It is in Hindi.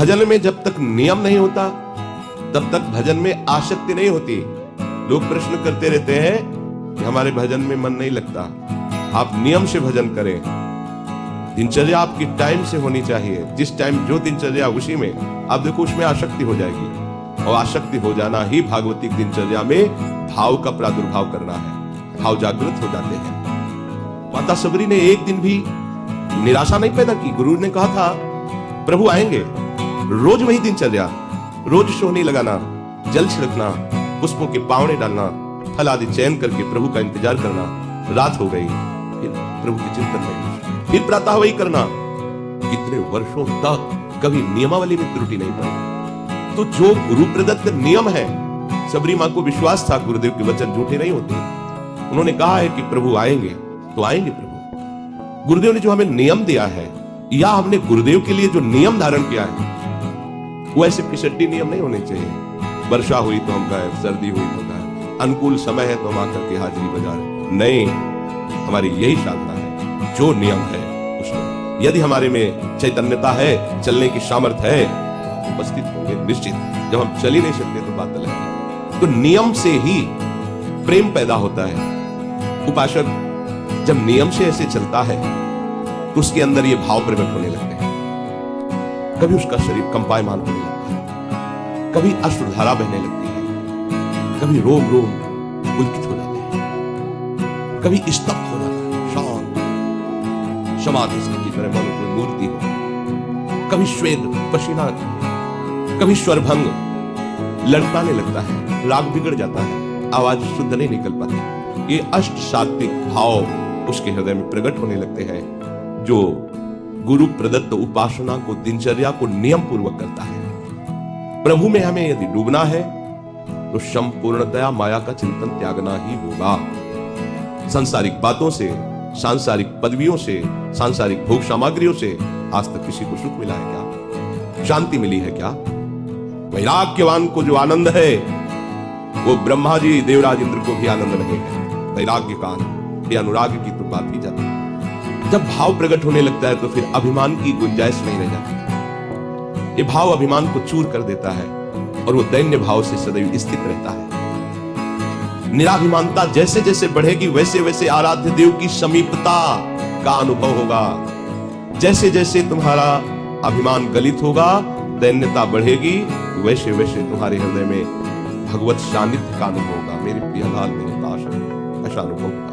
भजन में जब तक नियम नहीं होता तब तक भजन में आसक्ति नहीं होती। लोग प्रश्न करते रहते हैं कि हमारे भजन में मन नहीं लगता। आप नियम से भजन करें। दिनचर्या आपकी टाइम से होनी चाहिए। जिस टाइम जो दिनचर्या उसी में, आप देखो उसमें आसक्ति हो जाएगी। और आसक्ति हो जाना ही भागवतिक दिनचर्या में भाव का प्रादुर्भाव करना है। भाव जागृत हो जाते हैं। माता सबरी ने एक दिन भी निराशा नहीं पैदा की। गुरु ने कहा था प्रभु आएंगे, रोज वही दिनचर्या, रोज सोहनी लगाना, जल छिड़कना, पुष्पों के पावड़े डालना, फल आदि चयन करके प्रभु का इंतजार करना। रात हो गई, फिर प्रभु के चिंतन में, फिर प्रातः वही करना। कितने वर्षों तक कभी नियमावली में त्रुटि नहीं पड़ी। तो जो गुरु प्रदत्त नियम है, सबरी मां को विश्वास था गुरुदेव के वचन झूठे नहीं होते। उन्होंने कहा है कि प्रभु आएंगे तो आएंगे प्रभु। गुरुदेव ने जो हमें नियम दिया है, या हमने गुरुदेव के लिए जो नियम धारण किया है, वो ऐसे फिसड्डी नियम नहीं होने चाहिए। वर्षा हुई तो हम गए, सर्दी हुई तो गए, अनुकूल समय है तो हम आकर के हाजिरी बजा रहे। नहीं, हमारी यही साधना है, जो नियम है उसमें। यदि हमारे में चैतन्यता है, चलने की सामर्थ्य है, उपस्थित होंगे निश्चित। जब हम चल ही नहीं सकते तो बात अलग है। तो नियम से ही प्रेम पैदा होता है। उपासक जब नियम से ऐसे चलता है तो उसके अंदर ये भाव प्रकट होने लगते हैं। कभी उसका शरीर कंपायमान होने लगता है, कभी अश्रुधारा बहने लगती है, कभी रोम रोम पुलकित हो जाते हैं, कभी स्तब्ध हो जाता है, शांत समाधि की तरह मन की मूर्ति हो, कभी श्वेत पसीना, कभी स्वरभंग, लड़काने लगता है, राग बिगड़ जाता है, आवाज शुद्ध नहीं निकल पाती। ये अष्ट सात्विक भाव उसके हृदय में प्रकट होने लगते हैं, जो गुरु प्रदत्त उपासना को, दिनचर्या को नियम पूर्वक करता है। प्रभु में हमें यदि डूबना है तो संपूर्णतया माया का चिंतन त्यागना ही होगा। सांसारिक बातों से, सांसारिक पदवियों से, सांसारिक भोग सामग्रियों से आज तक किसी को सुख मिला है क्या? शांति मिली है क्या? वैराग्यवान को जो आनंद है वो ब्रह्मा जी, देवराज इंद्र को भी आनंद नहीं है। वैराग्य का आनंद, ये अनुराग की तो बात ही जाती है। जब भाव प्रकट होने लगता है तो फिर अभिमान की गुंजाइश नहीं रह जाती। ये भाव अभिमान को चूर कर देता है और वो दैन्य भाव से सदैव स्थित रहता है। निराभिमानता जैसे जैसे बढ़ेगी वैसे वैसे आराध्य देव की समीपता का अनुभव होगा। जैसे जैसे तुम्हारा अभिमान गलित होगा, दैन्यता बढ़ेगी, वैसे वैसे तुम्हारे हृदय में भगवत सानिध्य का अनुभव होगा। मेरे प्रिय लाल, मेरे दास, ऐसा अनुभव होगा।